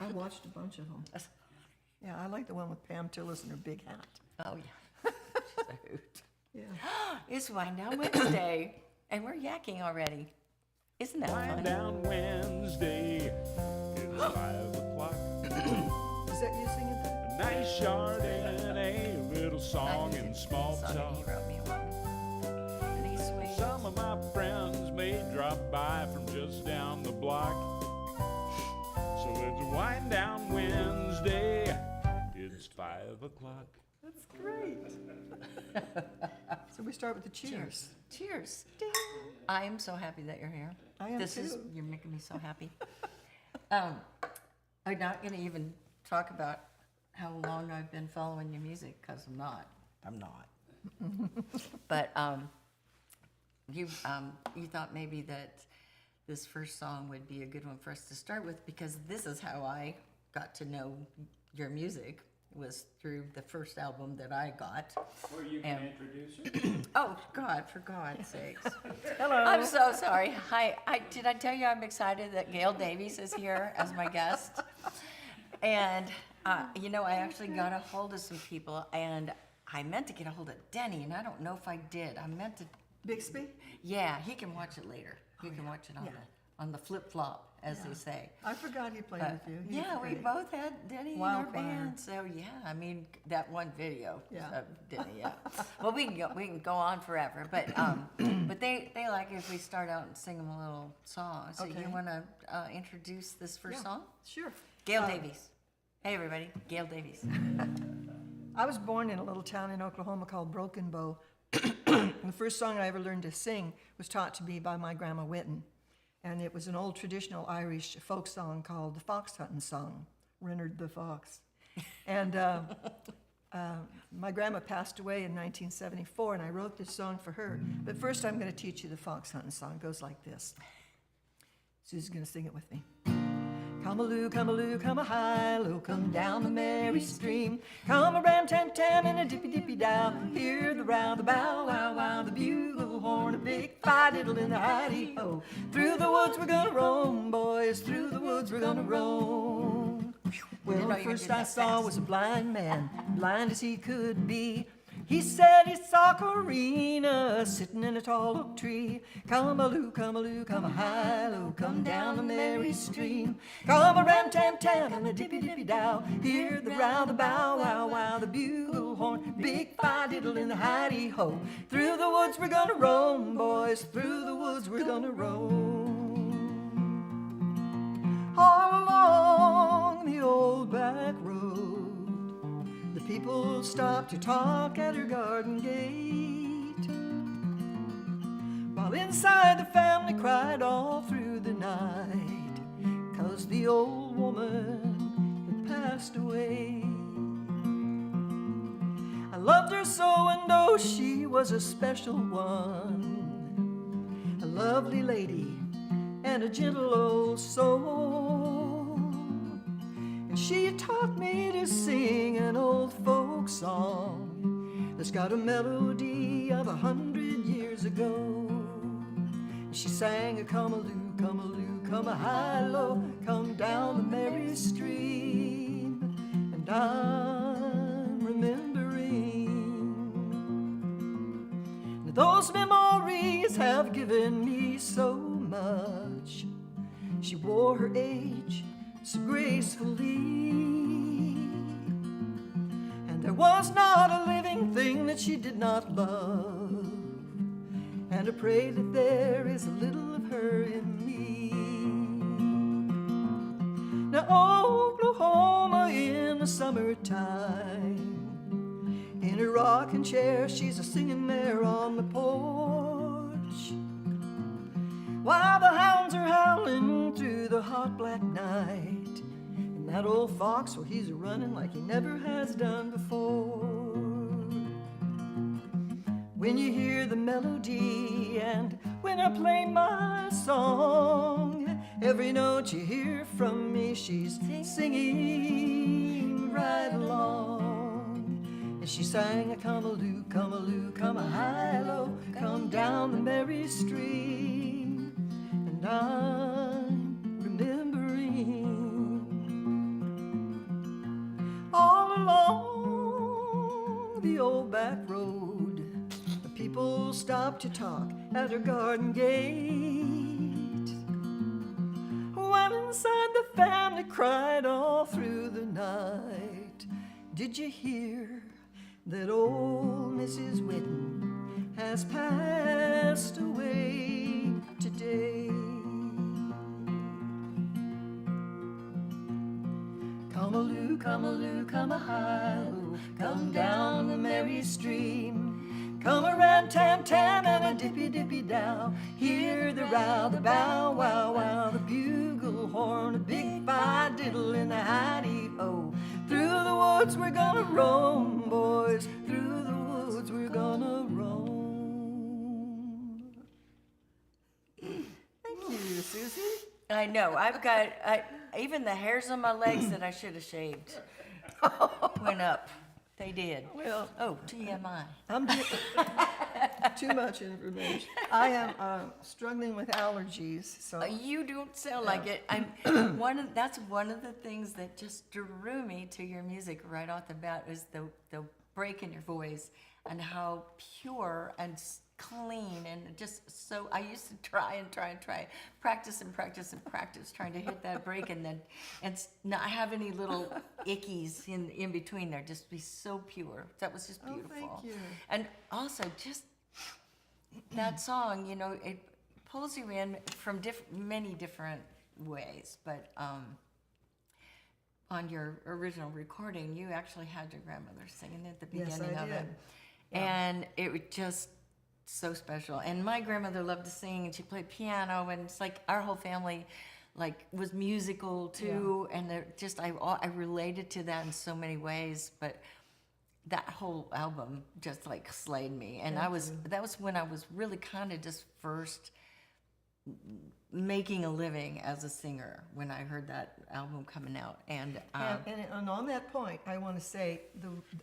I watched a bunch of them. Yeah, I like the one with Pam Tillis and her big hat. Oh, yeah. She's a hoot. Yeah. It's Wind Down Wednesday, and we're yakking already. Isn't that Wind fun? down Wednesday, it's 5 o'clock. Is that you singing that? A nice Chardonnay, a little song and small Song, talk. He wrote me one. And he's sweet. Some of my friends may drop by from just down the block. So it's Wind Down Wednesday, it's 5 o'clock. That's great. So we start with the cheers. Cheers. I am so happy that you're here. I am too. You're making me so happy. I'm not going to even talk about how long I've been following your music, because I'm not. But you thought maybe that this first song would be a good one for us to start with, because this is how I got to know your music, was through the first album that I got. Or you can And- introduce her. Oh, God, for God's sakes. Hello. I'm so sorry. Hi, did I tell you I'm excited that Gail Davies is here as my guest? And, you know, I actually got a hold of some people, and I meant to get a hold of Denny, and I don't know if I did. I meant to, Bixby? yeah, he can watch it later. He can watch it on the flip-flop, as they say. I forgot he played with you. He Yeah, was we great. both had Denny in our Wildfire. band, so yeah. I mean, that one video Yeah. of Denny. Yeah. Well, we can go on forever, but but they like if we start out and sing them a little song. So Okay. you want to introduce this first Yeah. song? Sure. Gail Davies. Hey everybody, Gail Davies. I was born in a little town in Oklahoma called Broken Bow. The first song I ever learned to sing was taught to me by my grandma Whitten. And it was an old traditional Irish folk song called the Fox Hunting Song, Reynard the Fox. And my grandma passed away in 1974, and I wrote this song for her. But first I'm going to teach you the Fox Hunting Song. It goes like this. Susie's going to sing it with me. Come-a-loo, come-a-loo, come-a-high-low, come down the merry stream. Come-a-ram-tam-tam and a dippy-dippy-dow. Hear the round, the bow-wow-wow, the bugle horn, a big fi-diddle in the hidey-ho. Through the woods we're gonna roam, boys, through the woods we're gonna roam. Well, know the you were first doing I that saw fast. was a blind man, blind as he could be. He said he saw Corina sitting in a tall oak tree. Come-a-loo, come-a-loo, come-a-high-low, come down the merry stream. Come-a-ram-tam-tam and a dippy-dippy-dow. Hear the row, the bow-wow-wow, the bugle horn, big fi-diddle in the hidey-ho. Through the woods we're gonna roam, boys, through the woods we're gonna roam. All along the old back road, the people stopped to talk at her garden gate, while inside the family cried all through the night, 'cause the old woman had passed away. I loved her so, and oh, she was a special one, a lovely lady and a gentle old soul. And she taught me to sing an old folk song that's got a melody of 100 years ago. And she sang a come-a-loo, come-a-loo, come-a-high-low, come down the merry stream. And I'm remembering. Those memories have given me so much. She wore her age so gracefully, and there was not a living thing that she did not love, and I pray that there is a little of her in me. Now Oklahoma in the summertime, in her rocking chair she's a singing there on the porch, while the hounds are howling through the hot black night. And that old fox, well, he's running like he never has done before. When you hear the melody and when I play my song, every note you hear from me, she's singing right along. And she sang a come-a-loo, come-a-loo, come-a-high-low, come down the merry stream. And I'm remembering. stopped to talk at her garden gate. While inside the family cried all through the night. Did you hear that old Mrs. Whitten has passed away today? Come-a-loo, come-a-loo, come-a-high-loo, come down the merry stream. Come around tam-tam and a dippy-dippy-dow. Hear the row, the bow-wow-wow, the bugle horn, a big fi-diddle in the hidey-ho. Through the woods we're gonna roam, boys. Through the woods we're gonna roam. Thank you, Susie. I know. I've got even the hairs on my legs that I should have shaved went up. They did. Well, Oh, TMI. I'm too much information. I am struggling with allergies, so You don't sound like it. That's one of the things that just drew me to your music right off the bat is the break in your voice and how pure and clean and just so. I used to try, practice trying to hit that break and then not have any little ickies in between there. Just be so pure. That was just beautiful. Oh, thank you. And also just that song, you know, it pulls you in from many different ways, but on your original recording, you actually had your grandmother singing at the Yes, beginning I of did. it. And it was just so special. And my grandmother loved to sing and she played piano and it's like our whole family like was musical too. And I related to that in so many ways, but that whole album just like slayed me. And that was when I was really kind of just first making a living as a singer when I heard that album coming out. And and on that point, I want to say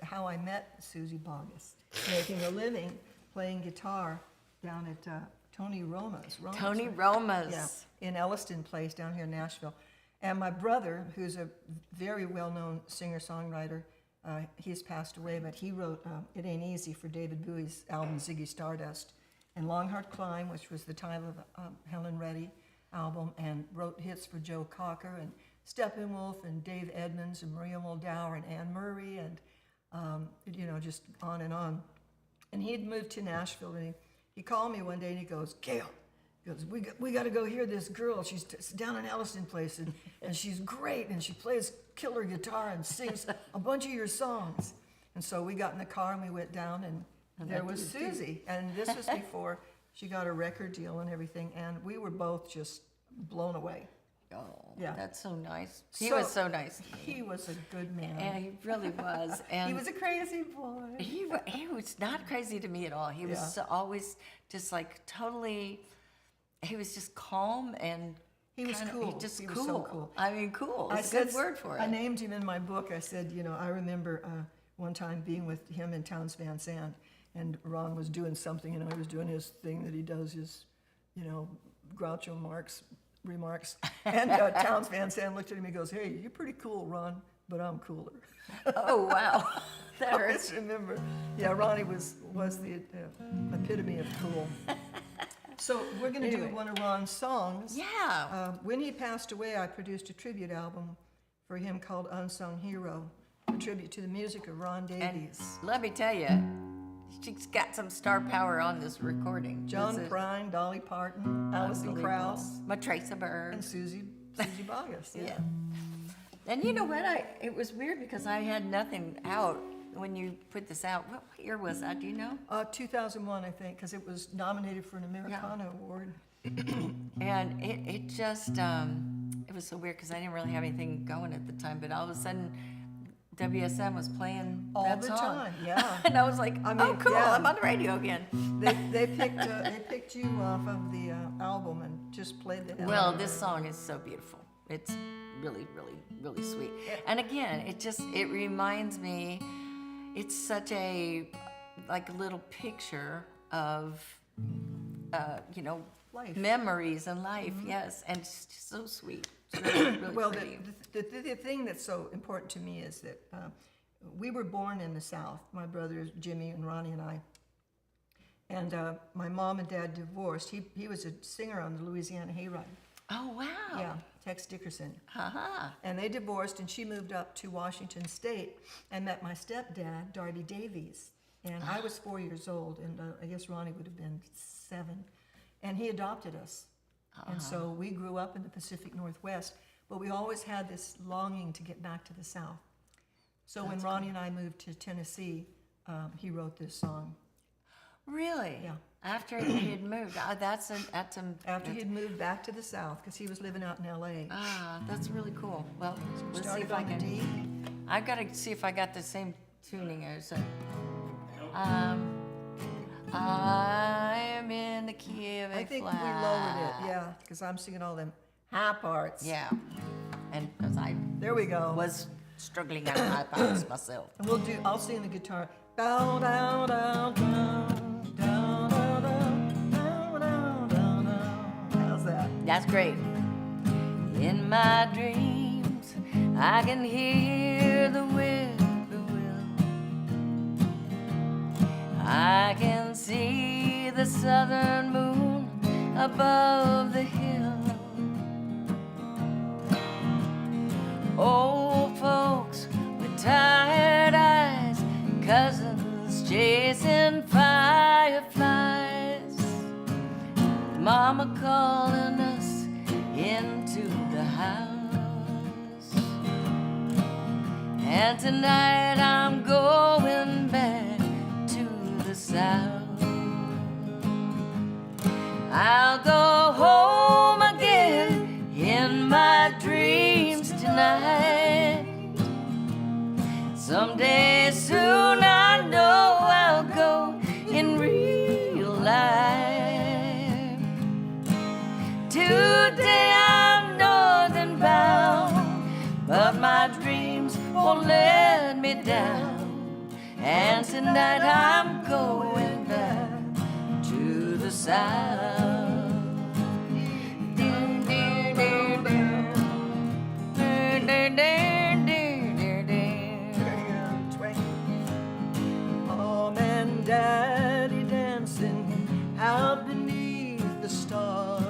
how I met Susie Boggess, making a living playing guitar down at Tony Roma's. Tony Roma's. Yeah, in Elliston Place down here in Nashville. And my brother, who's a very well-known singer-songwriter, he's passed away, but he wrote It Ain't Easy for David Bowie's album Ziggy Stardust, and Long Hard Climb, which was the title of Helen Reddy album, and wrote hits for Joe Cocker and Steppenwolf and Dave Edmunds and Maria Muldaur and Anne Murray and just on and on. And he had moved to Nashville, and he called me one day and he goes, Gail, we got to go hear this girl. She's down in Elliston Place, and she's great, and she plays killer guitar and sings a bunch of your songs. And so we got in the car and we went down, and there was Susie. And this was before she got a record deal and everything, and we were both just blown away. Oh, Yeah. that's so nice. He was so nice to me. He was a good man. And he really was. And He was a crazy boy. he was not crazy to me at all. He was Yeah. always just like totally, he was just calm and He was kinda- cool. Just He cool. was so cool. I mean, cool. It's a good word for it. I named him in my book. I said, I remember one time being with him and Townes Van Zandt, and Ron was doing something, he was doing his thing that he does, his, Groucho Marx remarks. And Townes Van Zandt looked at him and goes, hey, you're pretty cool, Ron, but I'm cooler. Oh, wow. That I hurts. just remember. Yeah, Ronnie was the epitome of cool. So we're going to do one of Ron's songs. Yeah. When he passed away, I produced a tribute album for him called Unsung Hero, a tribute to the music of Ron And Davies. let me tell you, she's got some star power on this recording. John This is Prine, Dolly Parton, Alison unbelievable. Krauss, Matraca Bird. and Susie Boggess. Yeah. And you know what? It was weird because I had nothing out when you put this out. What year was that? Do you know? 2001, I think, because it was nominated for an Americana Award. And it just, it was so weird because I didn't really have anything going at the time. But all of a sudden, WSM was playing All that the song. time, yeah. And I was like, I oh, mean, cool, yeah. I'm on the radio again. They picked you off of the album and just played the hell Well, out of this it. song is so beautiful. It's really, really, really sweet. And again, it reminds me, it's such a, like a little picture of, Life. memories and life, yes. And it's just so sweet. It's really, really Well, pretty. the thing that's so important to me is that we were born in the South, my brothers Jimmy and Ronnie and I. And my mom and dad divorced. He was a singer on the Louisiana Hayride. Oh, wow. Yeah, Tex Dickerson. Uh-huh. And they divorced, and she moved up to Washington State and met my stepdad, Darby Davies. And I was 4 years old, and I guess Ronnie would have been 7. And he adopted us. And so we grew up in the Pacific Northwest, but we always had this longing to get back to the South. So when Ronnie and I moved to Tennessee, he wrote this song. Really? Yeah. After he had moved. That's After he'd moved back to the South, because he was living out in L.A. that's really cool. Well, let's see Started if I on the can. D. I've got to see if I got the same tuning as. I'm in the key of A I think flat. we lowered it, yeah, because I'm singing all them high parts. Yeah. And because I There we go. was struggling on high parts myself. And I'll sing the guitar. Bow down, down, down, down, down, down, down, down, down, down. How's that? That's great. In my dreams, I can hear the whippoorwill. I can see the southern moon above the hill. Old folks with tired eyes, cousins chasing fireflies, Mama calling us into the house. And tonight I'm going back to the South. I'll go home again in my dreams tonight. Someday soon I know I'll go in real life. Today I'm northern bound, but my dreams won't let me down. And tonight I'm going back to the South. Mom and Daddy dancing out beneath the stars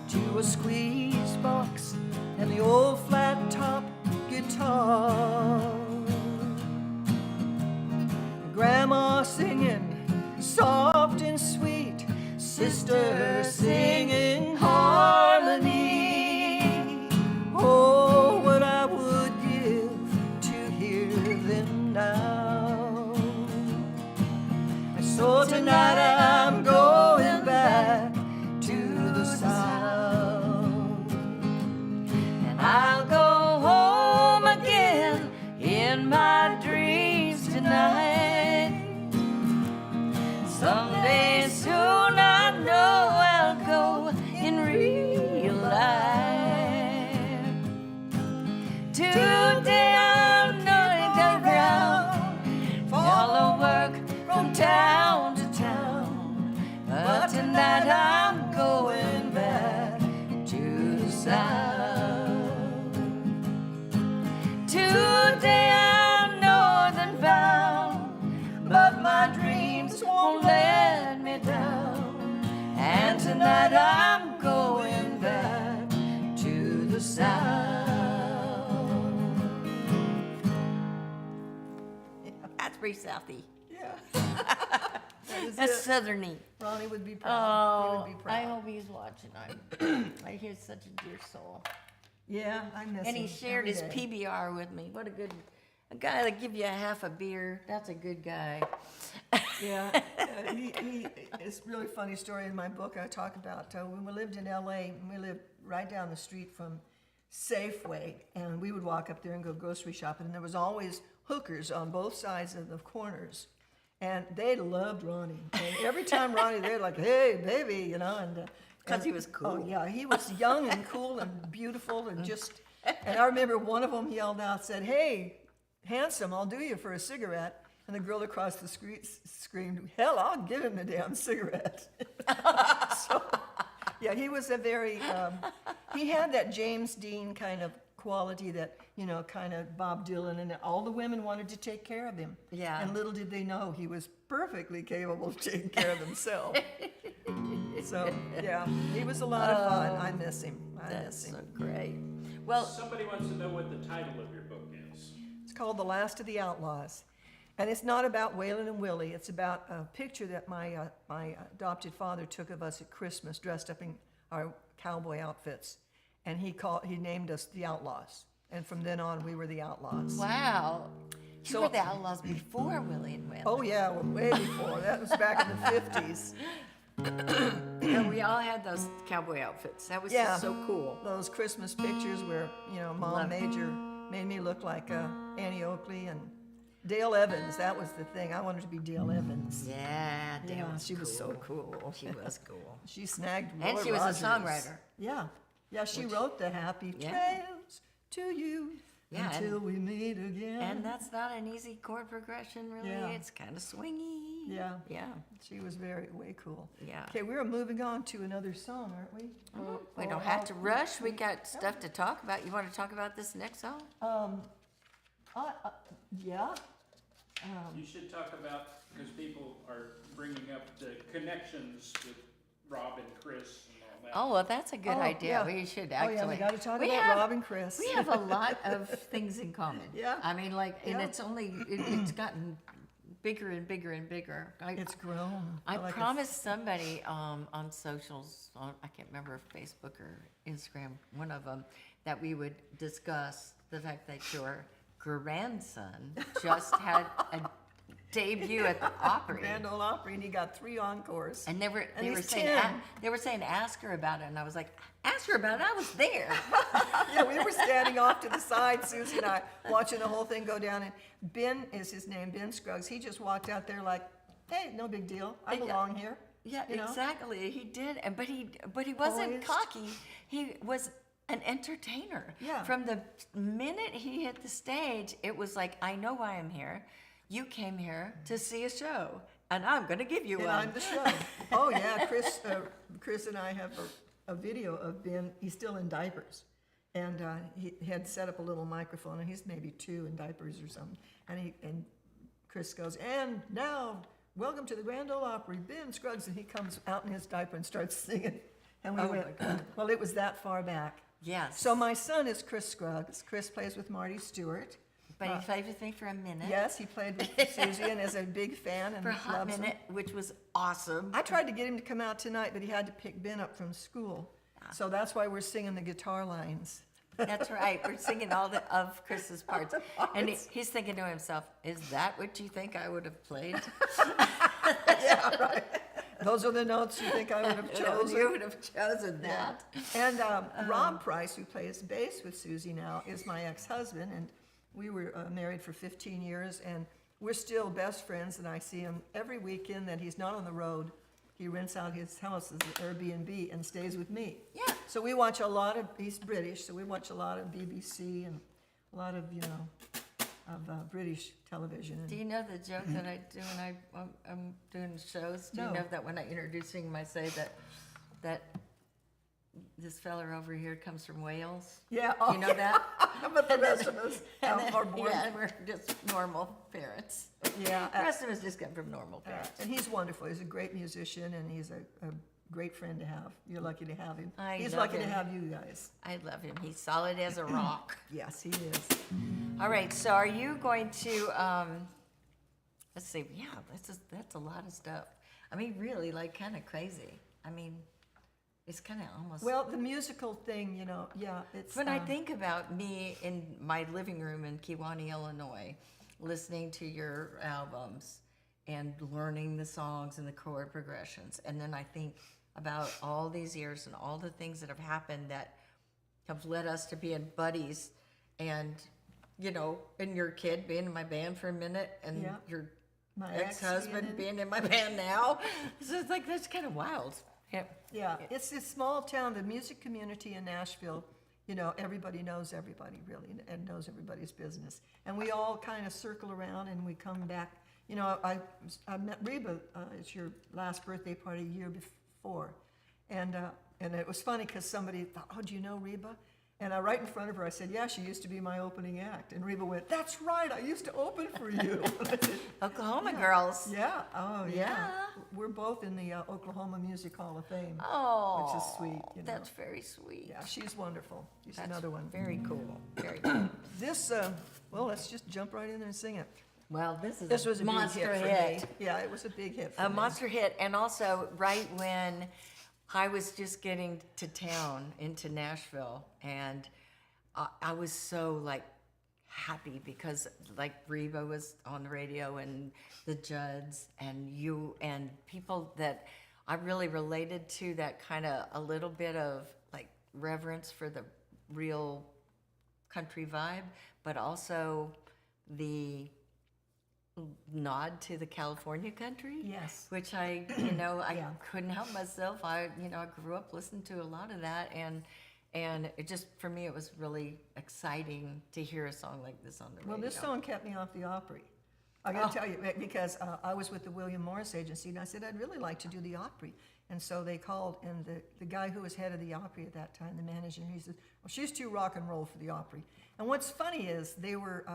to a squeeze box and the old flat top guitar. Grandma singing soft and sweet, sister singing harmony. Oh, what I would give to hear them now. And so tonight I'm going back to the South. And I'll go home again in my dreams tonight. Someday soon I know I'll go in real life. Today I'm knowing the ground, follow work from town to town. But tonight I'm going back to the South. Today I'm northern bound, but my dreams won't let me down. And tonight I'm going back to the South. That's pretty southy. Yeah. That's southerny. Ronnie would be proud. He Oh, would be I proud. hope he's watching. I hear such a dear soul. Yeah, I miss And him he shared every his day. PBR with me. What a good, a guy that give you a half a beer. That's a good guy. Yeah, it's a really funny story in my book. I talk about when we lived in L.A., we lived right down the street from Safeway, and we would walk up there and go grocery shopping, and there was always hookers on both sides of the corners, and they loved Ronnie. And every time Ronnie, they're like, "Hey, baby," you know, and 'Cause he was cool. Oh yeah, he was young and cool and beautiful and just. And I remember one of them yelled out, said, "Hey, handsome, I'll do you for a cigarette." And the girl across the street screamed, "Hell, I'll give him the damn cigarette." So, yeah, he was a very, he had that James Dean kind of quality that, you know, kind of Bob Dylan, and all the women wanted to take care of him. Yeah. And little did they know he was perfectly capable of taking care of himself. So, yeah, he was a lot of fun. I miss him. I That's miss so him. great. Well, Somebody wants to know what the title of your book is. It's called The Last of the Outlaws. And it's not about Waylon and Willie. It's about a picture that my adopted father took of us at Christmas, dressed up in our cowboy outfits. And he named us the Outlaws. And from then on, we were the Outlaws. wow. You So- were the Outlaws before Willie and Waylon. Oh yeah, well, way before. That was back in the 50s. Yeah, we all had those cowboy outfits. That was Yeah. just so cool. Those Christmas pictures where, you know, Mom Love- made me look like Annie Oakley and Dale Evans. That was the thing. I wanted to be Dale Evans. Yeah, Dale Yeah, was she was so cool. cool. She was cool. She snagged And Roy she was a Rogers. songwriter. Yeah. Yeah, she wrote the Happy Yeah. Trails to you Yeah, and- until we meet again. And that's not an easy chord progression, really. Yeah. It's kind of swingy. Yeah. Yeah. She was way cool. Yeah. Okay, we're moving on to another song, aren't we? We don't have to rush. We got stuff to talk about. You want to talk about this next song? Yeah. You should talk about, because people are bringing up the connections with Rob and Chris and all that. Oh, well, that's a good Oh, idea. yeah. We should Oh actually. yeah, we got to talk we about have- Rob and Chris. We have a lot of things in common. Yeah. I mean, like, and Yeah. it's only, it's gotten bigger and bigger and bigger. It's grown. I like promised somebody on socials, I can't remember if Facebook or Instagram, one of them, that we would discuss the fact that your grandson just had a debut at the Opry. Grand Ole Opry, and he got 3 encores. And they were he's saying 10. they were saying ask her about it, and I was like, ask her about it. I was there. Yeah, we were standing off to the side, Susie and I, watching the whole thing go down. And Ben is his name, Ben Scruggs. He just walked out there like, "Hey, no big deal. I belong here." Yeah, You know? exactly. He did, but he wasn't Poised. cocky. He was an entertainer. Yeah. From the minute he hit the stage, it was like, I know why I'm here. You came here to see a show, and I'm going to give you And one. I'm the show. Oh yeah, Chris and I have a video of Ben. He's still in diapers, and he had set up a little microphone, and he's maybe 2 in diapers or something. And Chris goes, "And now, welcome to the Grand Ole Opry, Ben Scruggs," and he comes out in his diaper and starts singing. And we Oh, went, well, it was that far back. Yes. So my son is Chris Scruggs. Chris plays with Marty Stewart. But he played with me for a minute. Yes, he played with Susie and is a big fan and For a hot loves him. minute, which was awesome. I tried to get him to come out tonight, but he had to pick Ben up from school. So that's why we're singing the guitar lines. That's right. We're singing all of Chris's parts. And he's thinking to himself, is that what you think I would have played? Yeah, right. Those are the notes you think I would have chosen. You would have chosen that. And Rob Price, who plays bass with Susie now, is my ex-husband, and we were married for 15 years, and we're still best friends, and I see him every weekend that he's not on the road. He rents out his house as an Airbnb and stays with me. Yeah. So we watch a lot of, he's British, so we watch a lot of BBC and a lot of, you know, of British television. Do you know the joke that I do when I'm doing shows? Do No. you know that when I introducing him, I say that this fella over here comes from Wales? Yeah. You know that? But the rest of us And then- are born. yeah, we're just normal parents. Yeah. The rest of us just come from normal parents. And he's wonderful. He's a great musician, and he's a great friend to have. You're lucky to have him. I He's love lucky him. to have you guys. I love him. He's solid as a rock. Yes, he is. All right, so are you going to, let's see, yeah, that's a lot of stuff. I mean, really, like, kind of crazy. I mean, it's kind of almost. Well, the musical thing, you know, yeah, it's. When I think about me in my living room in Kewanee, Illinois, listening to your albums and learning the songs and the chord progressions, and then I think about all these years and all the things that have happened that have led us to being buddies, and you know, and your kid being in my band for a minute, and Yeah. your My ex ex-husband being in my band now. So it's like that's kind of wild. Yeah. Yeah, it's a small town. The music community in Nashville, you know, everybody knows everybody really, and knows everybody's business. And we all kind of circle around, and we come back. You know, I met Reba. It's your last birthday party a year before, and it was funny because somebody thought, "Oh, do you know Reba?" And right in front of her, I said, yeah, she used to be my opening act. And Reba went, that's right, I used to open for you. And I said, Oklahoma girls. yeah, oh, yeah. Yeah. We're both in the Oklahoma Music Hall of Fame. Oh, Which is sweet, you know. That's very sweet. Yeah, she's wonderful. She's That's another one. Very cool. Very cool. This, well, let's just jump right in there and sing it. Well, this is This was a monster big hit. hit. For me. Yeah, it was a big hit for A me. monster hit, and also right when I was just getting to town into Nashville, and I was so like happy because like Reba was on the radio, and the Judds, and you, and people that I really related to, that kind of a little bit of like reverence for the real country vibe, but also the nod to the California country. Yes. Which I, you know, I Yeah. couldn't help myself. I grew up listening to a lot of that, and it just, for me, it was really exciting to hear a song like this on the radio. Well, this song kept me off the Opry. I got to tell you, because I was with the William Morris Agency, and I said, I'd really like to do the Opry. And so they called, and the guy who was head of the Opry at that time, the manager, he said, well, she's too rock and roll for the Opry. And what's funny is they were,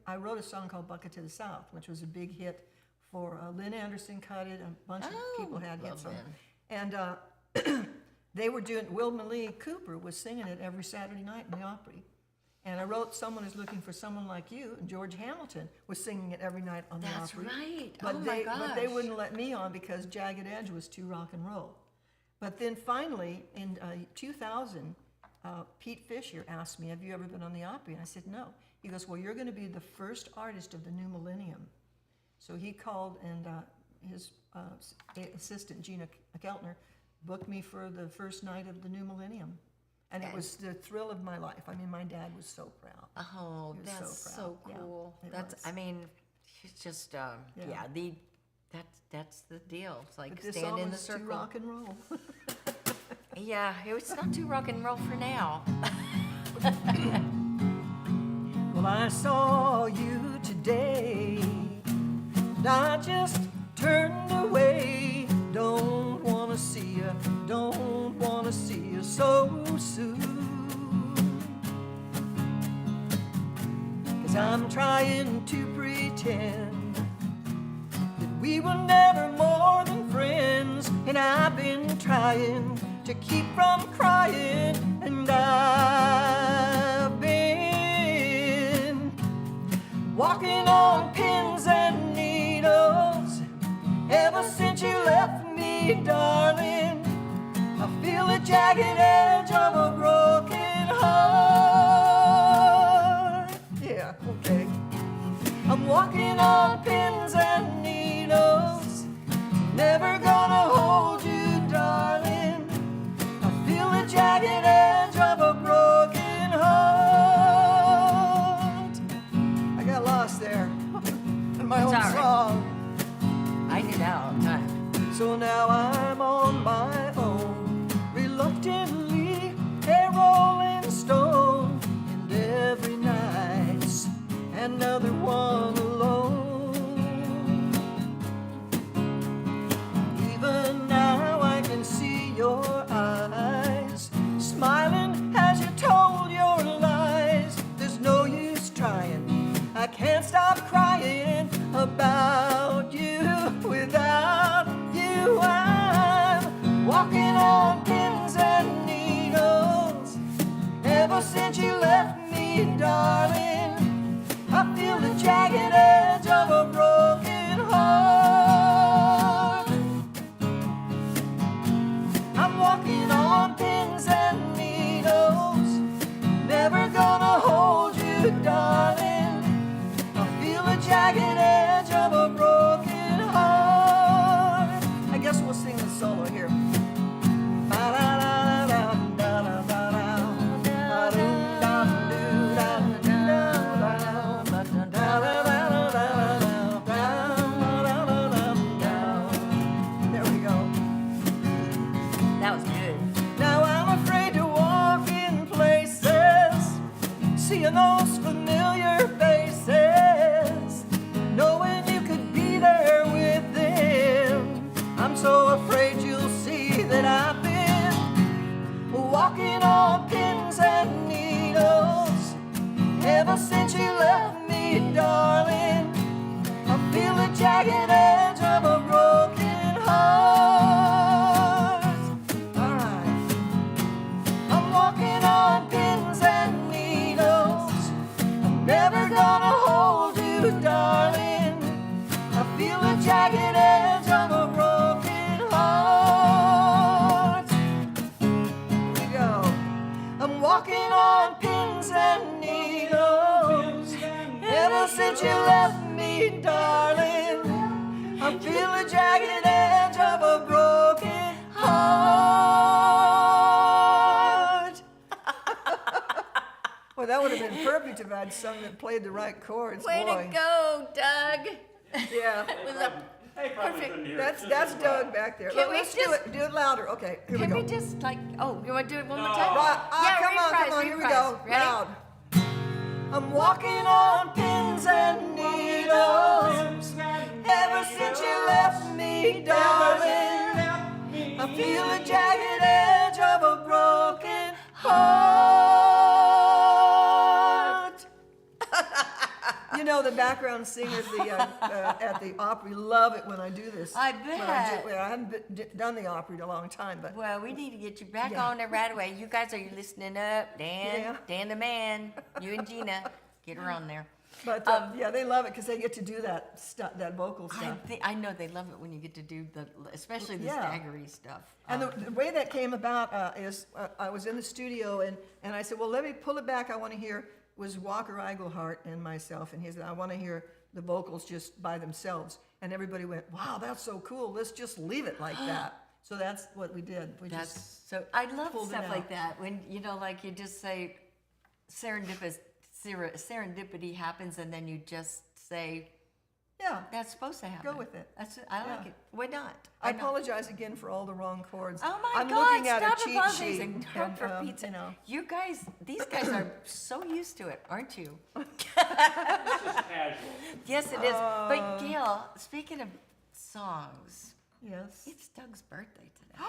I wrote a song called Bucket to the South, which was a big hit for Lynn Anderson cut it, a bunch of people had hits on it. And they were doing, Wilma Lee Cooper was singing it every Saturday night in the Opry. And I wrote, Someone is Looking for Someone Like You, and George Hamilton was singing it every night on the That's Opry. right. But Oh my But they gosh. wouldn't let me on because Jagged Edge was too rock and roll. But then finally, in 2000, Pete Fisher asked me, have you ever been on the Opry? And I said, no. He goes, well, you're going to be the first artist of the new millennium. So he called, and his assistant, Gina Keltner, booked me for the first night of the new millennium. And it was the thrill of my life. I mean, my dad was so proud. Oh, He was that's so so proud. Yeah, cool. it That's, was. I mean, it's just, that's the deal. It's like But this stand song in the was too circle. rock and roll. Yeah, it's not too rock and roll for now. Well, I saw you today, and I just turned away. Don't wanna see you, don't wanna see you so soon. 'Cause I'm trying to pretend that we were never more than friends, and I've been trying to keep from crying, and I've been walking on pins and needles ever since you left me, darling. I feel the jagged edge of a broken heart. Yeah, okay. I'm walking on pins and needles, never gonna hold you, darling. I feel the jagged edge of a broken heart. I got lost there in my It's own all right. song. I do that all the time. So now I'm on my own, reluctantly a rolling stone, and every night's another one alone. Even now I can see your eyes, smiling as you told your lies. There's no use trying, I can't stop crying about you. Without you, I'm walking on pins and needles ever since you left me, darling. I feel the jagged edge of a broken heart. I'm walking on pins and needles, never gonna hold you, darling. I feel the jagged edge of a broken heart. I guess we'll sing the solo here. There we go. That was good. Now I'm afraid to walk in places, seeing those familiar faces, knowing you could be there with them. I'm so afraid you'll see that I've been walking on pins and walking on pins and needles. Ever since you left me, darling, I feel the jagged edge of a broken heart. Well, that would have been perfect if I'd sung that played the right chords. Way boy. to go, Doug. Yeah, It was a They probably Perfect. couldn't hear it that's just that's as well. Doug back there. Can we Let's just- do it louder. Okay, here Can we we go. just like, oh, you want to do it one more No. time? Right, Yeah, come on, reprise, come on, here we reprise. go. Ready? Loud. I'm walking on pins and needles. Ever since you left me, darling, I feel the jagged edge of a broken heart. You know, the background singers at the Opry love it when I do this. I When bet. I haven't done the Opry in a long time, but Well, we need to get you back Yeah. on there right away. You guys are listening up. Dan, Yeah. Dan the man, you and Gina, get her on there. yeah, they love it because they get to do that that vocal stuff. I know they love it when you get to do especially the Yeah. staggery stuff. And the way that came about is I was in the studio and I said, well, let me pull it back. I want to hear, was Walker Iglehart and myself. And he said, I want to hear the vocals just by themselves. And everybody went, wow, that's so cool. Let's just leave it like that. So that's what we did. We That's just, so. I love pulled it stuff like out. that when like you just say serendipity happens, and then you just say yeah. that's supposed to happen. with it. That's I like Yeah. it. Why not? I know. apologize again for all the wrong chords. Oh my I'm God! looking at Stop a cheat sheet. apologizing. For pizza. You know. You guys, these guys are so used to it, aren't you? This is casual. Yes, it is. But Gail, speaking of songs, Yes. it's Doug's birthday today.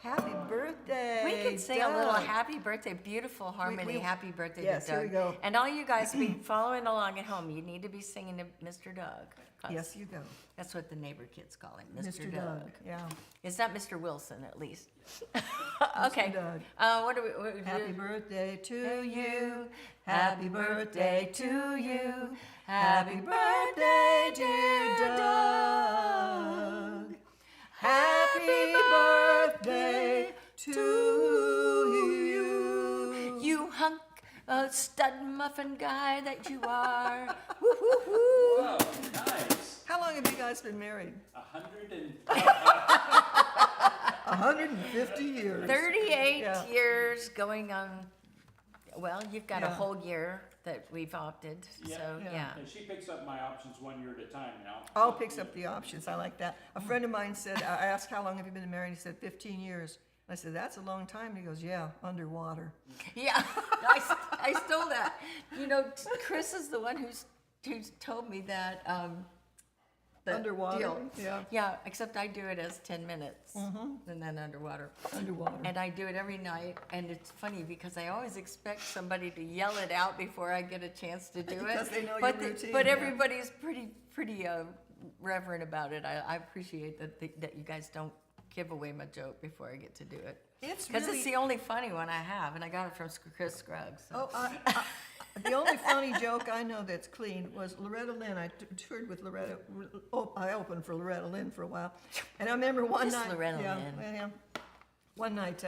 Happy birthday. We could sing a little Doug. happy birthday, beautiful harmony, happy birthday yes, to Doug. here we go. And all you guys be following along at home, you need to be singing to Mr. Doug. 'Cause Yes, you go. That's what the neighbor kids call him, Mr. Mr. Doug. Doug. Yeah. It's not Mr. Wilson, at least. Okay. Doug. What do we Happy birthday to to you. you. Happy birthday to you. Happy birthday, dear Doug. Happy birthday to you. You hunk stud muffin guy that you are. Woo, woo, woo. Whoa, nice. How long have you guys been married? 150 years. 38 Yeah. years going on. Well, you've got a Yeah. whole year that we've opted. Yeah. So, Yeah. yeah. And she picks up my options 1 year at a time now. All picks up the options. I like that. A friend of mine said, I asked, how long have you been married? He said, 15 years. I said, that's a long time. And he goes, yeah, underwater. Yeah, I stole that. You know, Chris is the one who's told me that. The Underwater, deal. yeah. Yeah, except I do it as 10 minutes and then underwater. Underwater. And I do it every night, and it's funny because I always expect somebody to yell it out before I get a chance to do it. Because they know your but routine, But yeah. everybody's pretty reverent about it. I appreciate that you guys don't give away my joke before I get to do it. It's Because really, it's the only funny one I have, and I got it from Chris Scruggs. So. oh, the only funny joke I know that's clean was Loretta Lynn. I toured with Loretta. I opened for Loretta Lynn for a while, and I remember one Just night. Loretta yeah, Lynn. well, yeah. One night,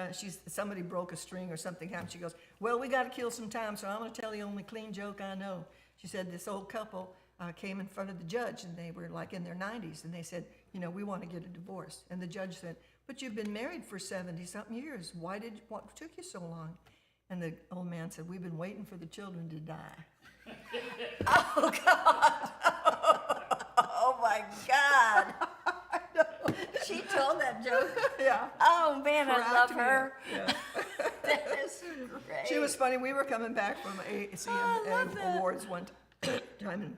somebody broke a string or something happened. She goes, "Well, we got to kill some time, so I'm going to tell the only clean joke I know." She said this old couple came in front of the judge, and they were like in their 90s, and they said, "You know, we want to get a divorce." And the judge said, "But you've been married for 70-something years. What took you so long?" And the old man said, "We've been waiting for the children to die." Oh my God! She told that joke. Yeah. Oh man, I love Cracked me her. up. Yeah. That is great. She was funny. We were coming back from I love ACM that. Awards one time,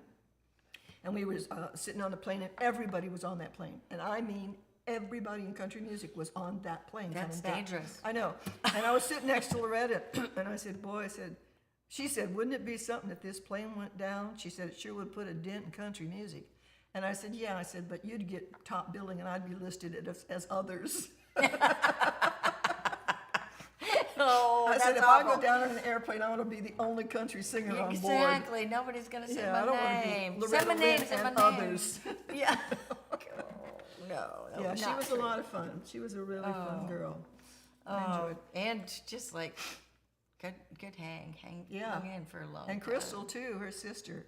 and we were sitting on a plane, and everybody was on that plane. And I mean, everybody in country music was on that plane. That's coming back. dangerous. I know. And I was sitting next to Loretta, and I said, "Boy," I said, she said, "Wouldn't it be something if this plane went down?" She said, "It sure would put a dent in country music." And I said, "Yeah." I said, "But you'd get top billing, and I'd be listed as others." Oh, I that's said, if awful. I go down in an airplane, I want to be the only country singer on board. Exactly. Nobody's gonna say Yeah, I my don't want to name. be Say Loretta my name. Lynn Say my and name. others. Yeah. No. Yeah, she not was true. a lot of fun. She was a really fun girl. I enjoyed. And just like Good hang Yeah. hung in for a long And time. Crystal too, her sister,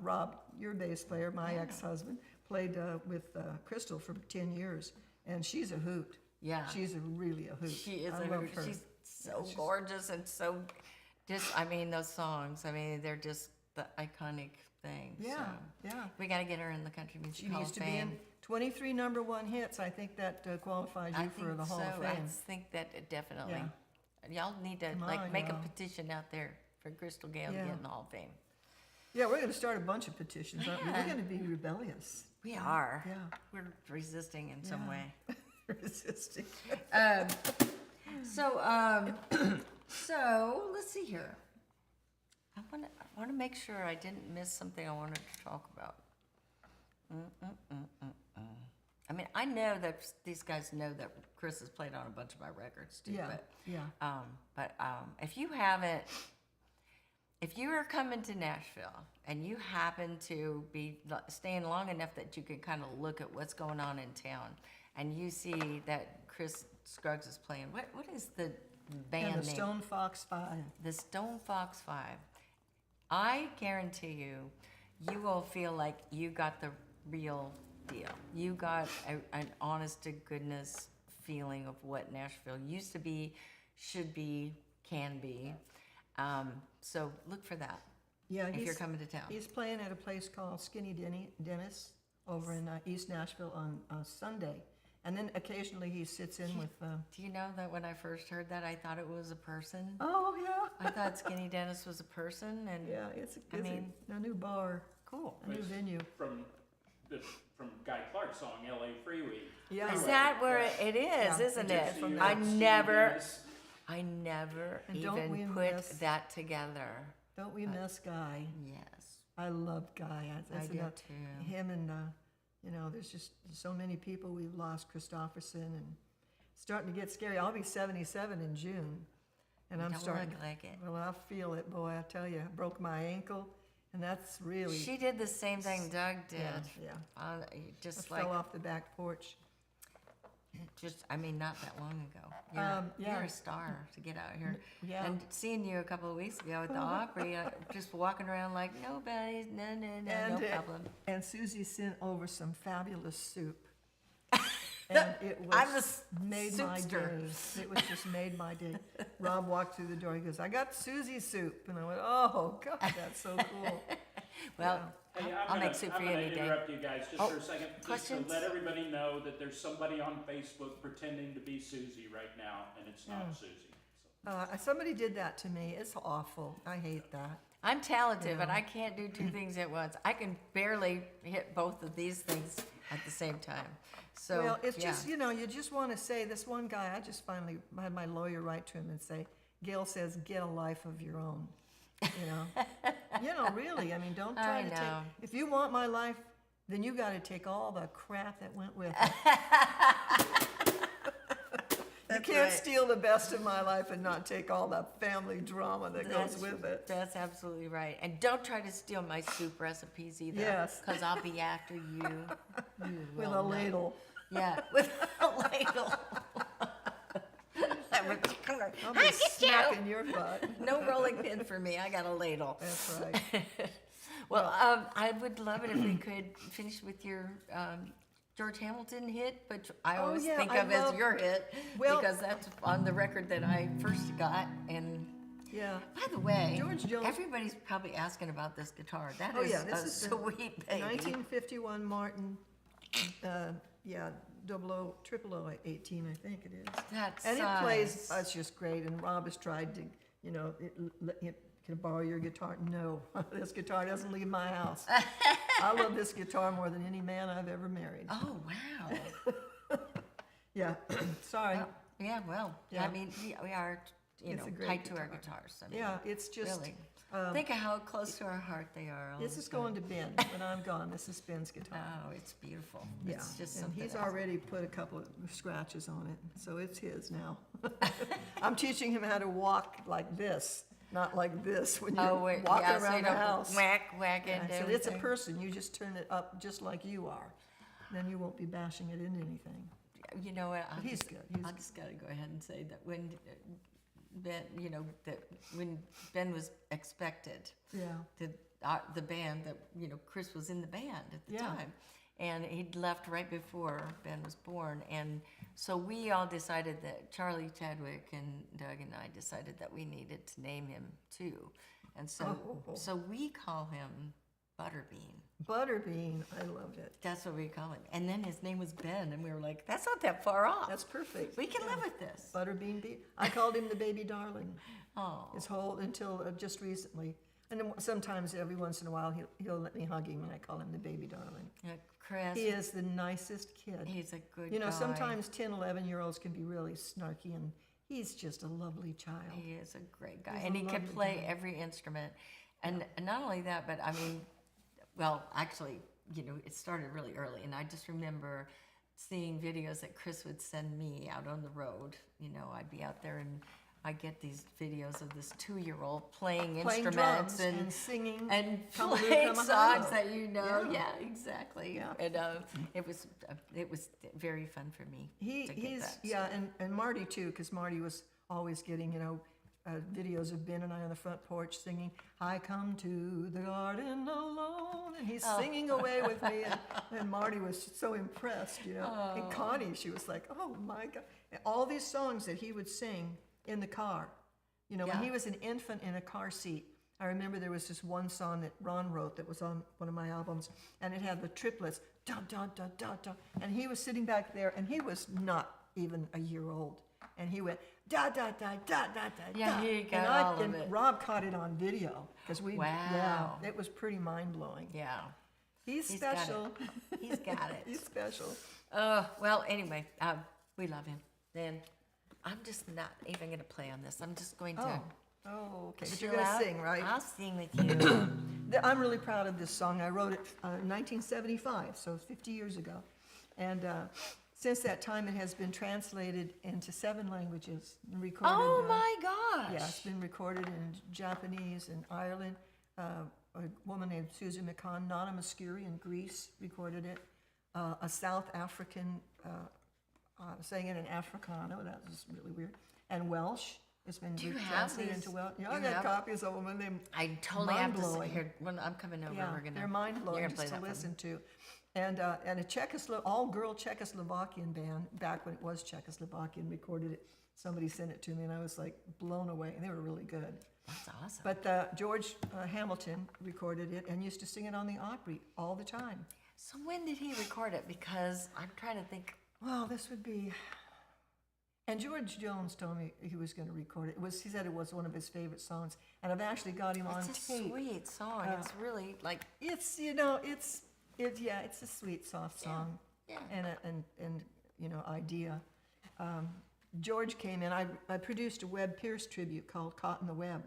Rob, your bass player, my ex-husband, played with Crystal for 10 years, and she's a hoot. Yeah. She's really a hoot. She is I a love hoot. her. She's so gorgeous and so I mean, those songs, I mean, they're just the iconic thing. Yeah, So yeah. we got to get her in the Country Music She Hall used of to be Fame. in 23 number one hits. I think that qualifies you I for think the Hall so. of I Fame. think that it definitely. Yeah. Y'all need to Come like on, make y'all. a petition out there for Crystal Gale to Yeah. get in the Hall of Fame. Yeah, we're going to start a bunch of petitions, aren't we? Yeah. We're going to be rebellious. We are. Yeah. We're resisting in some Yeah. way. Resisting. So let's see here. I want to make sure I didn't miss something I wanted to talk about. I mean, I know that these guys know that Chris has played on a bunch of my records too. Yeah, But if you haven't, if you are coming to Nashville and you happen to be staying long enough that you can kind of look at what's going on in town, and you see that Chris Scruggs is playing, what is the band And the name? Stone Fox 5. The Stone Fox 5. I guarantee you, you will feel like you got the real deal. You got an honest to goodness feeling of what Nashville used to be, should be, can be. So look for that Yeah, if you're coming to town. He's playing at a place called Skinny Dennis over in East Nashville on Sunday. And then occasionally he sits in with, Do you know that when I first heard that, I thought it was a person? oh, yeah. I thought Skinny Dennis was a person, and Yeah, it's I mean, a new bar, cool. a new venue. From Guy Clark's song "L.A. Freeway." Yeah. Is that where it is, Yeah, isn't it it? is from I that. never And don't we even put miss- that together. Don't we miss Guy? Yes, I love Guy. I do enough- too. Him and, there's just so many people. We've lost Christopherson and it's starting to get scary. I'll be 77 in June. And I'm Don't starting. look like it. Well, I feel it, boy. I tell you, I broke my ankle, and that's really. She did the same thing Doug did. Yeah. I Just like, fell off the back porch. I mean, not that long ago. You're yeah. a star to get out here. Yeah. And seeing you a couple of weeks ago at the Opry, just walking around like nobody's, no And, problem. And Susie sent over some fabulous soup. And it was I'm the made my soupster. day. It was just made my day. Rob walked through the door. He goes, "I got Susie's soup," and I went, "Oh God, that's so cool." Well, Hey, I'll make soup for you any day. interrupt you guys just Oh, for a second, just questions? to let everybody know that there's somebody on Facebook pretending to be Susie right now, and it's not Susie. So. Somebody did that to me. It's awful. I hate that. I'm talented, but I can't do two things at once. I can barely hit both of these things at the same time. So, Well, it's yeah. just, you just want to say, this one guy, I just finally had my lawyer write to him and say, Gail says, get a life of your own. Really, I mean, don't try I to take, know. if you want my life, then you got to take all the crap that went with it. You can't right. steal the best of my life and not take all the family drama that That's- goes with it. That's absolutely right. And don't try to steal my soup recipes either. Yes. Because I'll be after you. You With will a not. ladle. Yeah, with a ladle. I'll be smacking your butt. No rolling pin for me. I got a ladle. That's right. Well, I would love it if we could finish with your George Hamilton hit, which I Oh, always yeah, think I of as love- your hit Well- because that's on the record that I first got. And Yeah. by the way, George Jones- everybody's probably asking about this guitar. That Oh, is yeah, this a is the sweet baby. 1951 Martin, 000018, I think it is. That And size. it plays, it's just great. And Rob has tried to, can I borrow your guitar? No, this guitar doesn't leave my house. I love this guitar more than any man I've ever married. Oh wow. Yeah, sorry. Yeah, well, Yeah. I mean, we are, It's a great tied to our guitar. guitars. I mean, Yeah, it's just, really. Think of how close to our heart they are. all this the is time. going to Ben. When I'm gone, this is Ben's guitar. Oh, it's beautiful. Yeah, It's just and something he's else. already put a couple of scratches on it, so it's his now. I'm teaching him how to walk like this, not like this when you're wait, walking yeah, so around you the don't house. whack I into said, it's a everything. person, you just turn it up just like you are. Then you won't be bashing it into anything. You know what? But he's good, he's I just got to go ahead and say that when Ben, you know, that when Ben was expected, Yeah. the band that, you know, Chris was in the band at the Yeah. time. And he'd left right before Ben was born. And so we all decided that Charlie Chadwick and Doug and I decided that we needed to name him too. And so, Oh. so we call him Butterbean. Butterbean, I loved it. That's what we call him. And then his name was Ben, and we were like, that's not that far off. That's perfect. We can Yeah. live with this. Butterbean Bee. I called him the baby darling. Oh, His whole until just recently, and then sometimes every once in a while he'll let me hug him, and I call him the baby darling. yeah, Chris, He is the nicest kid. he's a good You know, guy. sometimes 10, 11-year-olds can be really snarky, and he's just a lovely child. He is a great guy, He's and a he can lovely play guy. every instrument. And not only that, but I mean, well, actually, you know, it started really early, and I just remember seeing videos that Chris would send me out on the road. You know, I'd be out there, and I get these videos of this 2-year-old playing Playing instruments drums and singing. and Come Lou, playing come songs Ohio. that you know. Yeah. Yeah, exactly. Yeah. And it was very fun for me. to get He's that. yeah, and Marty too, because Marty was always getting, you know, videos of Ben and I on the front porch singing, "I come to the garden alone," and he's Oh. singing away with me, and Marty was so impressed, you know. And Connie, she was like, "Oh my God!" And all these songs that he would sing in the car, you know, when Yeah. he was an infant in a car seat. I remember there was this one song that Ron wrote that was on one of my albums, and it had the triplets, da da da da da, and he was sitting back there, and he was not even a year old, and he went da da da da da da. Yeah, da. he got and all of and it. Rob caught it on video because we, yeah, Wow. it was pretty mind blowing. Yeah, He's He's got it. special. he's got it. He's special. Well, anyway, we love him. Then I'm just not even going to play on this. I'm just going to Okay. But chill you're gonna out. sing, right? I'll sing with you. I'm really proud of this song. I wrote it in 1975, so 50 years ago. And since that time, it has been translated into 7 languages and recorded. Oh my gosh! Yeah, it's been recorded in Japanese in Ireland. A woman named Susan McCann, Nana Muscuri in Greece recorded it. A South African sang it in Afrikaans. That was really weird. And Welsh. It's been Do you have translated these? into Welsh. Yeah, You I got have- copies of them, and they I totally have to mind-blowing. sit here. When I'm coming over, yeah, we're gonna. they're mind you're blowing gonna play just to that for me. listen to, and a all-girl Czechoslovakian band back when it was Czechoslovakian recorded it. Somebody sent it to me, and I was like blown away. And they were really good. That's awesome. But George Hamilton recorded it and used to sing it on the Opry all the time. So when did he record it? Because I'm trying to think. Well, this would be. And George Jones told me he was going to record it. He said it was one of his favorite songs, and I've actually got him on It's a tape. sweet song. It's really like It's it's a sweet, soft song, yeah. and idea. George came in. I produced a Webb Pierce tribute called "Caught in the Web,"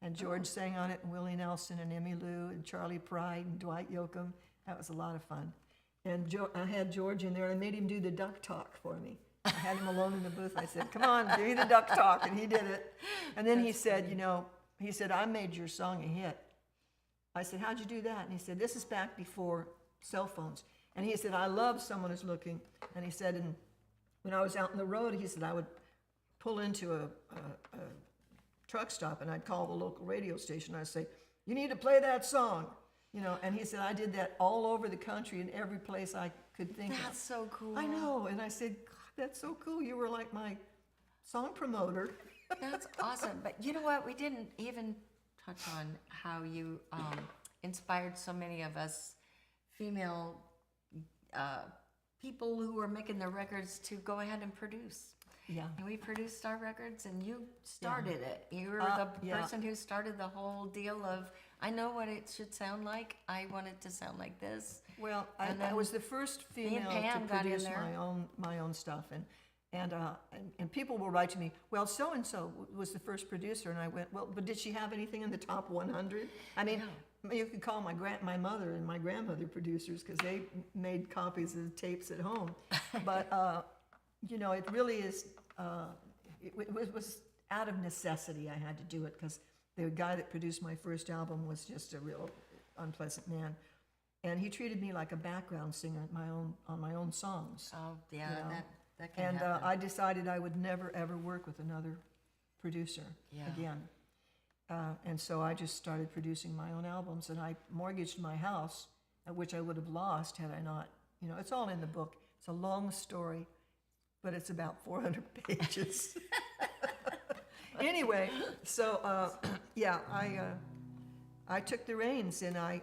and George sang on it, and Willie Nelson and Emmy Lou and Charlie Pride and Dwight Yoakam. That was a lot of fun. And I had George in there, and I made him do the duck talk for me. I had him alone in the booth. I said, "Come on, give me the duck talk," and he did it. And then he said, "I made your song a hit." I said, "How'd you do that?" And he said, "This is back before cell phones." And he said, "I love Someone Is Looking." And he said, and when I was out on the road, he said, I would pull into a truck stop, and I'd call the local radio station. I'd say, "You need to play that song." And he said, I did that all over the country in every place I could think That's of. so cool. I know. And I said, "God, that's so cool. You were like my song promoter." That's awesome. But you know what? We didn't even touch on how you inspired so many of us female people who were making their records to go ahead and produce. Yeah. And we produced our records, and you started it. You were the yeah. person who started the whole deal of, I know what it should sound like. I want it to sound like this. Well, And I then was the first and female Pam to got in produce there. my own stuff, and people will write to me, "Well, so and so was the first producer," and I went, "Well, but did she have anything in the top 100?" I mean, you could call my mother and my grandmother producers because they made copies of the tapes at home, but it really is. It was out of necessity I had to do it because the guy that produced my first album was just a real unpleasant man. And he treated me like a background singer on my own songs. Oh, yeah, You know? that can And happen. I decided I would never, ever work with another producer Yeah. again. And so I just started producing my own albums, and I mortgaged my house, which I would have lost had I not, it's all in the book. It's a long story, but it's about 400 pages. Anyway, so yeah, I took the reins, and I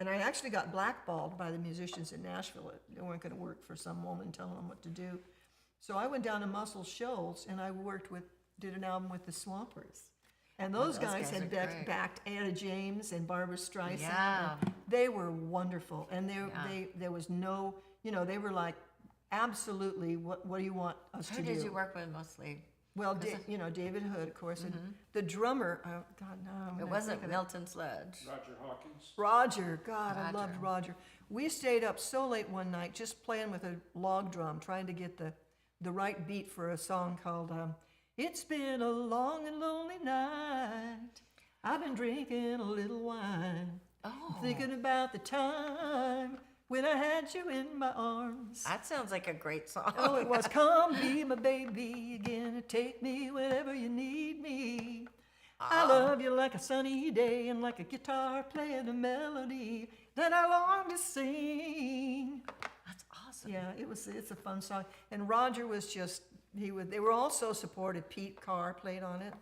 actually got blackballed by the musicians in Nashville. They weren't going to work for some woman telling them what to do. So I went down to Muscle Shoals, and I did an album with the Swampers. And those guys had are great. backed Anna James and Barbara Streisand. Yeah. And they were wonderful. And there was no, they were like, absolutely, what do you want us to Who do? did you work with mostly? Well, David Hood, of course, and the drummer, oh, God, no. I'm It gonna wasn't think of Milton Sledge. Roger Hawkins. Roger, God, I loved Roger. Roger. We stayed up so late one night just playing with a log drum, trying to get the right beat for a song called It's Been a Long and Lonely Night. I've been drinking a little wine. Oh, Thinking about the time when I had you in my arms. that sounds like a great song. Oh, it was, come be my baby again and take me whenever you need me. I love you like a sunny day and like a guitar playing a melody that I long to sing. That's awesome. Yeah, it's a fun song. And Roger was just, they were all so supportive. Pete Carr played on it.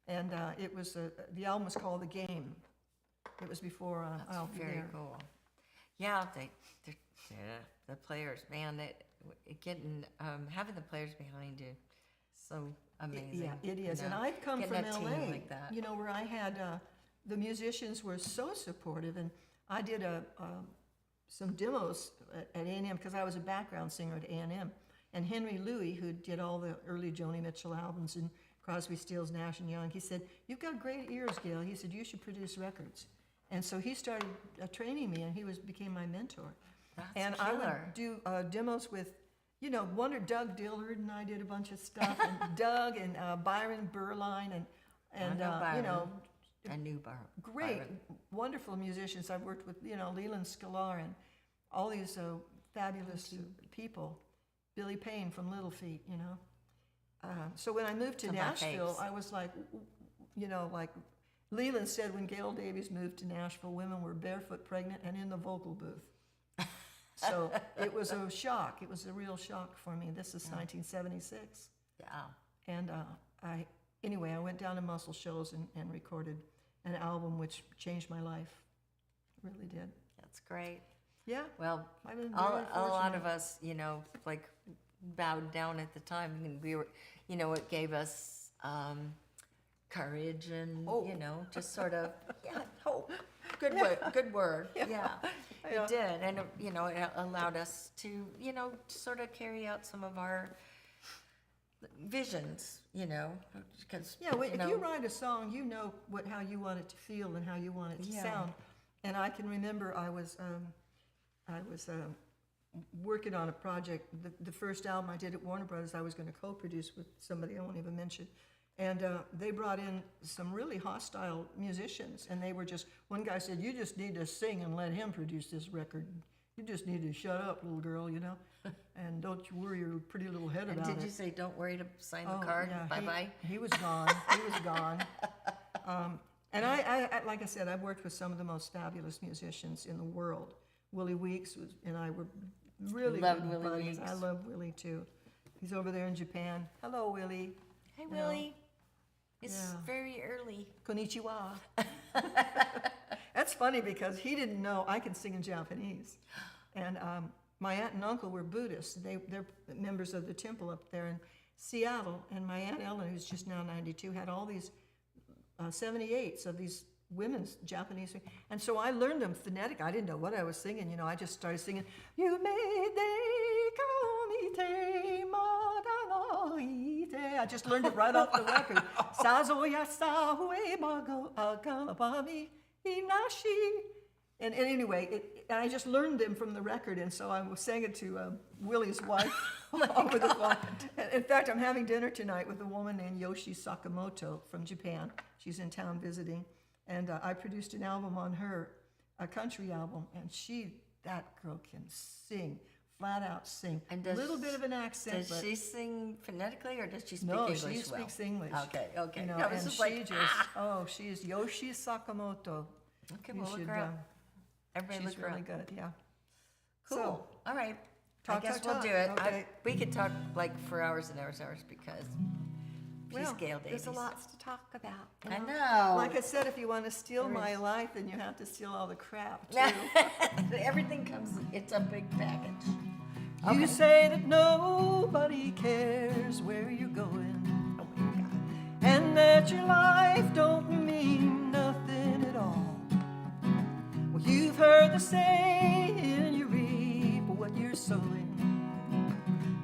And it was, the album was called The Game. It was before I'll Be Very There. cool. Yeah, the players, man, having the players behind you, so amazing. Yeah, it is. you And know, I've come getting from a team LA, like that. where I had, the musicians were so supportive. And I did some demos at A&M because I was a background singer at A&M. And Henry Louis, who did all the early Joni Mitchell albums and Crosby, Stills, Nash and Young, he said, "You've got great ears, Gail." He said, "You should produce records." And so he started training me, and he became my mentor. That's And I killer. would do demos with, Wonder Doug Dillard, and I did a bunch of stuff, and Doug and Byron Berline, and know Byron. you I knew great, Byron. wonderful musicians. I've worked with, Leland Sklar and all these fabulous people. Billy Payne from Little Feat, So when I moved to Some of my Nashville, faves. I was like, like Leland said, when Gail Davies moved to Nashville, women were barefoot, pregnant, and in the vocal booth. So it was a shock. It was a real shock for me. This is 1976. Yeah. And I went down to Muscle Shoals and recorded an album which changed my life. It really did. That's great. Yeah, Well, I've been a very lot fortunate. of us, like bowed down at the time, and we were, it gave us courage and just sort of hope. Good word. Yeah, Yeah. it did, and it allowed us to sort of carry out some of our visions. Because Yeah, well, if you write a song, you know how you want it to feel and how you want it to Yeah. sound. And I can remember I was working on a project. The first album I did at Warner Brothers, I was going to co-produce with somebody I won't even mention. And they brought in some really hostile musicians, and they were one guy said, "You just need to sing and let him produce this record. You just need to shut up, little girl, and don't you worry your pretty little head And about did it." you say, "Don't worry to sign the Oh, card"? yeah, Bye bye. He was gone. He was gone. And I, like I said, I've worked with some of the most fabulous musicians in the world. Willie Weeks and I were really Loved good Willie buddies. Weeks. I love Willie too. He's over there in Japan. Hello, Willie. Hey, know, Willie. It's yeah. very early. Konnichiwa. That's funny because he didn't know I can sing in Japanese. And my aunt and uncle were Buddhists. They're members of the temple up there in Seattle. And my Aunt Ellen, who's just now 92, had all these 78s of these women's Japanese. And so I learned them phonetic. I didn't know what I was singing. I just started singing, "You made I just learned it right off the record. Sazoya Sahue Mago Agalabami Inashi. And anyway, I just learned them from the record, and so I sang it to Willie's wife over the phone. In fact, I'm having dinner tonight with a woman named Yoshi Sakamoto from Japan. She's in town visiting, and I produced an album on her, a country album, and that girl can sing flat out sing. And A does- little bit of an accent, Does but she sing phonetically or does she speak no, English she well? speaks English. Okay, okay. You know, I was and just she like, just, oh, she is Yoshi Sakamoto. Okay, You well, look should, her up. Everybody she's look her really up. good, yeah. Cool. So, All right. talk, I guess talk, we'll talk. do it. Okay. We could talk like for hours and hours because she's Well, Gail Davies. There's a lot to talk about. I know. Like I said, if you want to steal There my is. life, then you have to steal all the crap, too. Everything comes, it's a big package. You Okay. say that nobody cares where you're going, Oh my God. and that your life don't mean nothing at all. Well, you've heard the saying, you reap what you're sowing.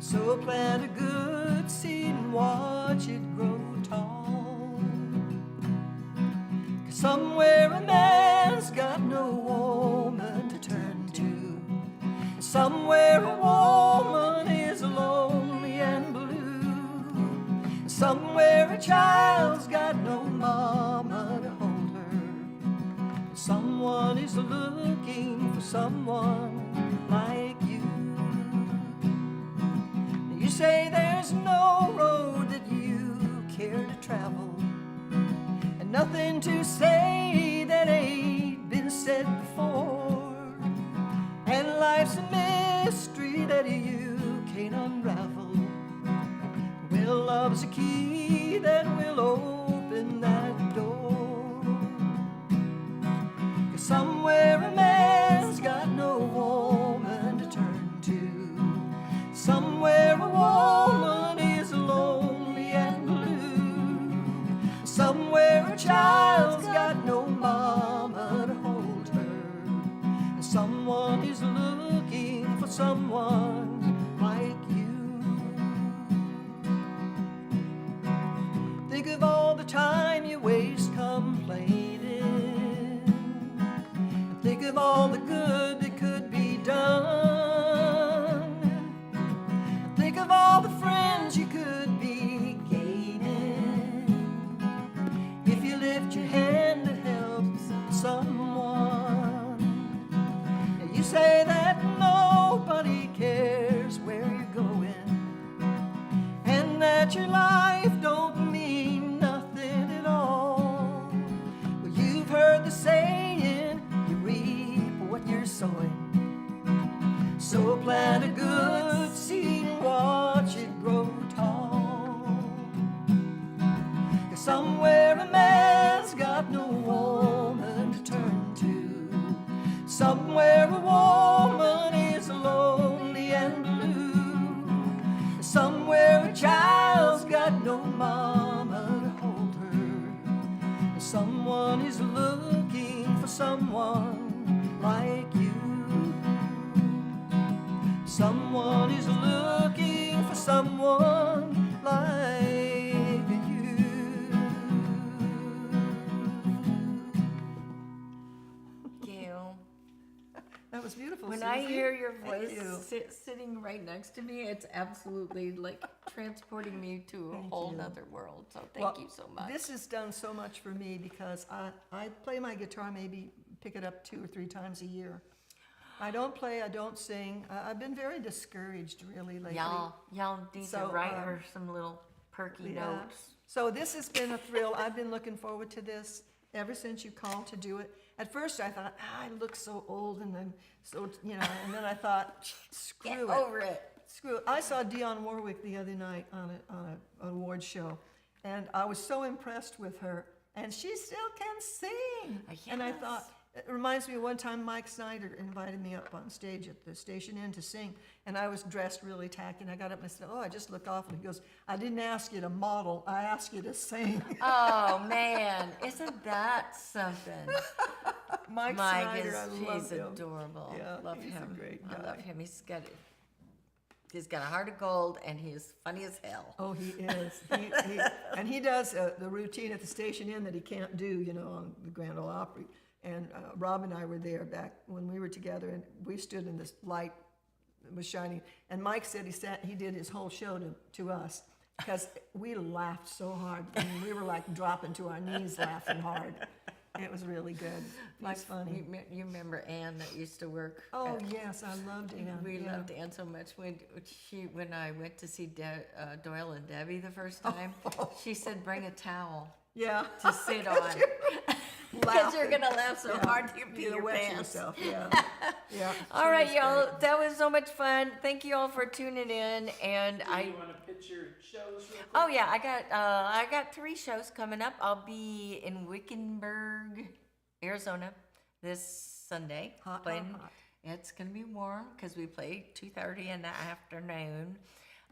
So plant a good seed and watch it grow tall. 'Cause somewhere a man's got no woman to turn to. Somewhere a woman is lonely and blue. Somewhere a child's got no mama to hold her. Someone is looking for someone like you. You say there's no road that you care to travel, and nothing to say that ain't been said before. And life's a mystery that you can't unravel. Well, love's a key that will open that door. 'Cause somewhere a man's got no woman to turn to. Somewhere a woman is lonely and blue. Somewhere a child's got no mama to hold her. Someone is looking for someone like you. Think of all the time you waste complaining. Think of all the good that could be done. Think of all the friends you could be gaining if you lift your hand to help someone. You say that nobody cares where you're going, and that your life don't mean nothing at all. Well, you've heard the saying, you reap what you're sowing. So plant a good seed and watch it grow tall. 'Cause somewhere a man's got no woman to turn to. Somewhere a woman is lonely and blue. Somewhere a child's got no mama to hold her. Someone is looking for someone like you. Someone is looking for someone like you. Gail. That was beautiful. When I Susie. hear your Thank voice you. sitting right next to me, it's absolutely like transporting me to a Thank whole you. nother world. So thank Well, you so much. This has done so much for me because I play my guitar, maybe pick it up 2 or 3 times a year. I don't play, I don't sing. I've been very discouraged really lately. Y'all need So, to write her some little perky Yeah. notes. So this has been a thrill. I've been looking forward to this ever since you called to do it. At first I thought, I look so old and I'm so, you know, and then I thought, screw Get it. over it. Screw it. I saw Dionne Warwick the other night on an award show, and I was so impressed with her, and she still can sing. And I Yes. thought, it reminds me of one time Mike Snyder invited me up on stage at the Station Inn to sing, and I was dressed really tacky, and I got up and I said, oh, I just look awful. He goes, I didn't ask you to model, I asked you to sing. Oh man, isn't that something? Mike Mike Snyder, is I love he's him. adorable. Yeah, Love he's a him. great I love guy. him. He's got a heart of gold and he is funny as hell. Oh, he is. And he does the routine at the Station Inn that he can't do, you know, on the Grand Ole Opry. And Rob and I were there back when we were together, and we stood in this light that was shining. And Mike said he did his whole show to us because we laughed so hard. I mean, we were like dropping to our knees laughing hard. It was really good. It's funny. You remember Ann that used to work? Oh, at- yes, I loved Ann. We yeah. loved Ann so much. When I went to see Doyle and Debbie the first time, she said, "Bring a towel Yeah. to sit on." Because you're gonna laugh so hard you pee You're your wet pants. yourself, yeah. Yeah. All she right, was y'all. great. That was so much fun. Thank you all for tuning in. And Do you want to pitch your shows real quick? oh yeah, I got 3 shows coming up. I'll be in Wickenburg, Arizona, this Sunday. Hot, playing- hot, hot. It's gonna be warm because we play 2:30 in the afternoon.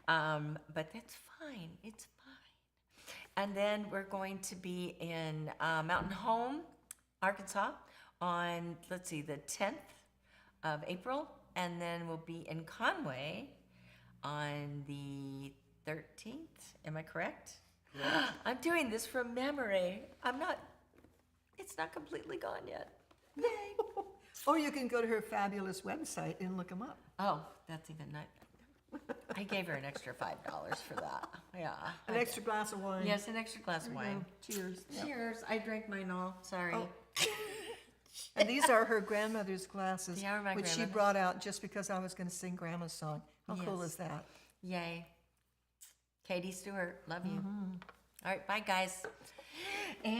But that's fine. It's fine. And then we're going to be in Mountain Home, Arkansas, on the 10th of April, and then we'll be in Conway on the 13th. Am I correct? I'm doing this from memory. It's not completely gone yet. Yay. Or you can go to her fabulous website and look them up. Oh, that's even not. I gave her an extra $5 for that. Yeah. An extra glass of wine. Yes, an extra glass of There you wine. go. Cheers. Yeah. Cheers. I drank mine all. Sorry. Oh. And these are her grandmother's glasses, They are my which she grandmother's. brought out just because I was going to sing Grandma's song. How cool Yes. is that? Yay. Katie Stewart, love you. All right, bye guys. And